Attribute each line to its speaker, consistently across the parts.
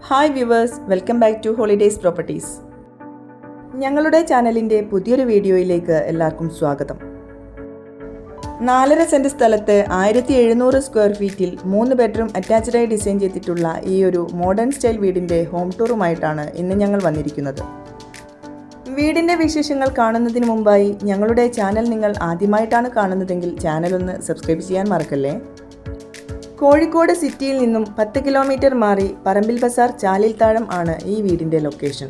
Speaker 1: Hi viewers, welcome back to holidays properties. ഞങ്ങളുടെ ചാനലിൻ്റെ പുതിയൊരു വീഡിയോയിലേക്ക് എല്ലാവർക്കും സ്വാഗതം. 4.5 സെൻറ്റ് സ്ഥലത്ത് 1700 സ്ക്വയർ ഫീറ്റിൽ 3 ബെഡ്റൂം അറ്റാച്ച്ഡായി ഡിസൈൻ ചെയ്തിട്ടുള്ള ഈ ഒരു മോഡേൺ സ്റ്റൈൽ വീടിൻ്റെ ഹോം ടൂറുമായിട്ടാണ് ഇന്ന് ഞങ്ങൾ വന്നിരിക്കുന്നത്. വീടിൻ്റെ വിശേഷങ്ങൾ കാണുന്നതിന് മുമ്പായി ഞങ്ങളുടെ ചാനൽ നിങ്ങൾ ആദ്യമായിട്ടാണ് കാണുന്നതെങ്കിൽ ചാനൽ ഒന്ന് സബ്സ്ക്രൈബ് ചെയ്യാൻ മറക്കല്ലേ. കോഴിക്കോട് സിറ്റിയിൽ നിന്നും 10 കിലോമീറ്റർ മാറി പറമ്പിൽ ബസാർ ചാലിൽത്താഴം ആണ് ഈ വീടിൻ്റെ ലൊക്കേഷൻ.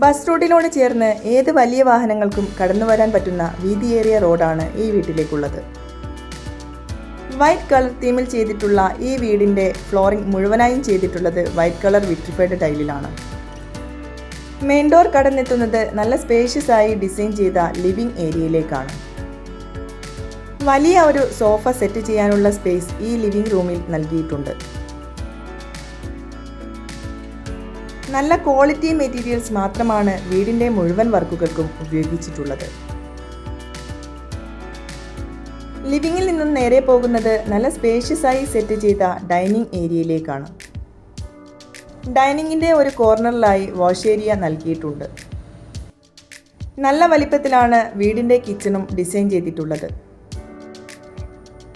Speaker 1: ബസ് റൂട്ടിനോട് ചേർന്ന് ഏത് വലിയ വാഹനങ്ങൾക്കും കടന്നു വരാൻ പറ്റുന്ന വീതിയേറിയ റോഡാണ് ഈ വീട്ടിലേക്കുള്ളത്. വൈറ്റ് കളർ തീമിൽ ചെയ്തിട്ടുള്ള ഈ വീടിൻ്റെ ഫ്ലോറിംഗ് മുഴുവനായും ചെയ്തിട്ടുള്ളത് വൈറ്റ് കളർ വിട്രിഫൈഡ് ടൈലിലാണ്. മെയിൻ ഡോർ കടന്നെത്തുന്നത് നല്ല സ്പേഷ്യസ് ആയി ഡിസൈൻ ചെയ്ത ലിവിംഗ് ഏരിയയിലേക്കാണ്. വലിയ ഒരു സോഫ സെറ്റ് ചെയ്യാനുള്ള സ്പേസ് ഈ ലിവിംഗ് റൂമിൽ നൽകിയിട്ടുണ്ട്. നല്ല ക്വാളിറ്റി മെറ്റീരിയൽസ് മാത്രമാണ് വീടിൻ്റെ മുഴുവൻ വർക്കുകൾക്കും ഉപയോഗിച്ചിട്ടുള്ളത്. ലിവിംഗിൽ നിന്നും നേരെ പോകുന്നത് നല്ല സ്പേഷ്യസ് ആയി സെറ്റ് ചെയ്ത ഡൈനിങ് ഏരിയയിലേക്കാണ്. ഡൈനിങ്ങിൻ്റെ ഒരു കോർണറിലായി വാഷ് ഏരിയ നൽകിയിട്ടുണ്ട്. നല്ല വലിപ്പത്തിലാണ് വീടിൻ്റെ കിച്ചണും ഡിസൈൻ ചെയ്തിട്ടുള്ളത്.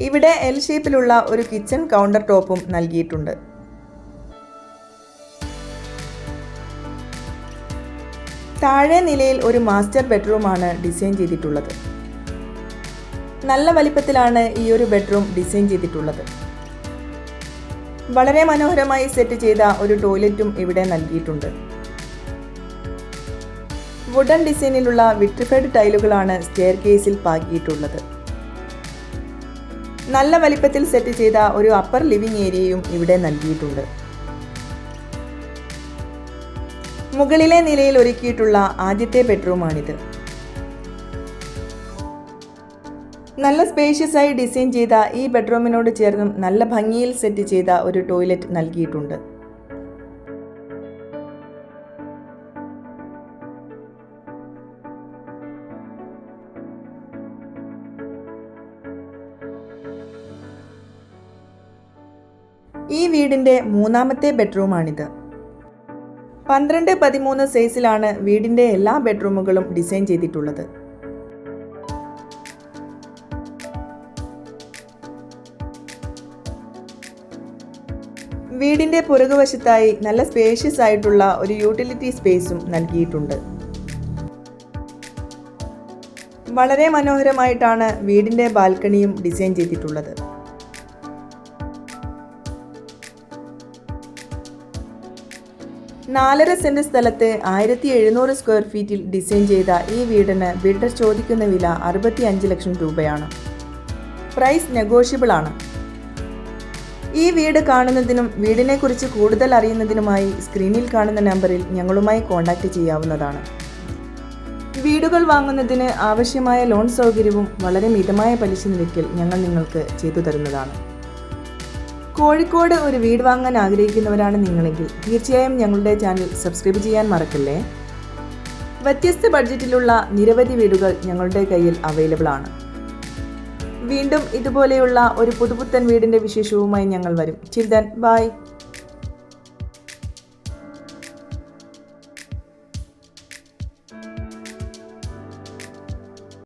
Speaker 1: ഇവിടെ എൽ ഷേപ്പിലുള്ള ഒരു കിച്ചൺ കൗണ്ടർ ടോപ്പും നൽകിയിട്ടുണ്ട്. താഴെ നിലയിൽ ഒരു മാസ്റ്റർ ബെഡ്റൂമാണ് ഡിസൈൻ ചെയ്തിട്ടുള്ളത്. നല്ല വലിപ്പത്തിലാണ് ഈ ഒരു ബെഡ്റൂം ഡിസൈൻ ചെയ്തിട്ടുള്ളത്. വളരെ മനോഹരമായി സെറ്റ് ചെയ്ത ഒരു ടോയ്ലറ്റും ഇവിടെ നൽകിയിട്ടുണ്ട്. വുഡൻ ഡിസൈനിലുള്ള വിട്രിഫൈഡ് ടൈലുകളാണ് സ്റ്റെയർ കേസിൽ പാകിയിട്ടുള്ളത്. നല്ല വലിപ്പത്തിൽ സെറ്റ് ചെയ്ത ഒരു അപ്പർ ലിവിംഗ് ഏരിയയും ഇവിടെ നൽകിയിട്ടുണ്ട്. മുകളിലെ നിലയിൽ ഒരുക്കിയിട്ടുള്ള ആദ്യത്തെ ബെഡ്റൂമാണിത്. നല്ല സ്പേഷ്യസ് ആയി ഡിസൈൻ ചെയ്ത ഈ ബെഡ്റൂമിനോട് ചേർന്നും നല്ല ഭംഗിയിൽ സെറ്റ് ചെയ്ത ഒരു ടോയ്ലറ്റ് നൽകിയിട്ടുണ്ട്. ഈ വീടിൻ്റെ മൂന്നാമത്തെ ബെഡ്റൂമാണിത്. 12-13 സൈസിലാണ് വീടിൻ്റെ എല്ലാ ബെഡ്റൂമുകളും ഡിസൈൻ ചെയ്തിട്ടുള്ളത്. വീടിൻ്റെ പുറകുവശത്തായി നല്ല സ്പേഷ്യസ് ആയിട്ടുള്ള ഒരു യൂട്ടിലിറ്റി സ്പേസും നൽകിയിട്ടുണ്ട്. വളരെ മനോഹരമായിട്ടാണ് വീടിൻ്റെ ബാൽക്കണിയും ഡിസൈൻ ചെയ്തിട്ടുള്ളത്. 4.5 സെൻറ്റ് സ്ഥലത്ത് 1700 സ്ക്വയർ ഫീറ്റിൽ ഡിസൈൻ ചെയ്ത ഈ വീടിന് ബിൽഡർ ചോദിക്കുന്ന വില 65 ലക്ഷം രൂപയാണ്. പ്രൈസ് നെഗോഷ്യബിൾ ആണ്. ഈ വീട് കാണുന്നതിനും വീടിനെക്കുറിച്ച് കൂടുതൽ അറിയുന്നതിനുമായി സ്ക്രീനിൽ കാണുന്ന നമ്പറിൽ ഞങ്ങളുമായി കോൺടാക്റ്റ് ചെയ്യാവുന്നതാണ്. വീടുകൾ വാങ്ങുന്നതിന് ആവശ്യമായ ലോൺ സൗകര്യവും വളരെ മിതമായ പലിശ നിരക്കിൽ ഞങ്ങൾ നിങ്ങൾക്ക് ചെയ്തു തരുന്നതാണ്. കോഴിക്കോട് ഒരു വീട് വാങ്ങാൻ ആഗ്രഹിക്കുന്നവരാണ് നിങ്ങളെങ്കിൽ തീർച്ചയായും ഞങ്ങളുടെ ചാനൽ സബ്സ്ക്രൈബ് ചെയ്യാൻ മറക്കല്ലേ. വ്യത്യസ്ത ബഡ്ജറ്റിലുള്ള നിരവധി വീടുകൾ ഞങ്ങളുടെ കയ്യിൽ അവൈലബിൾ ആണ്. വീണ്ടും ഇതുപോലെയുള്ള ഒരു പുതുപുത്തൻ വീടിൻ്റെ വിശേഷവുമായി ഞങ്ങൾ വരും. ചിൽ ദെൻ, ബൈ.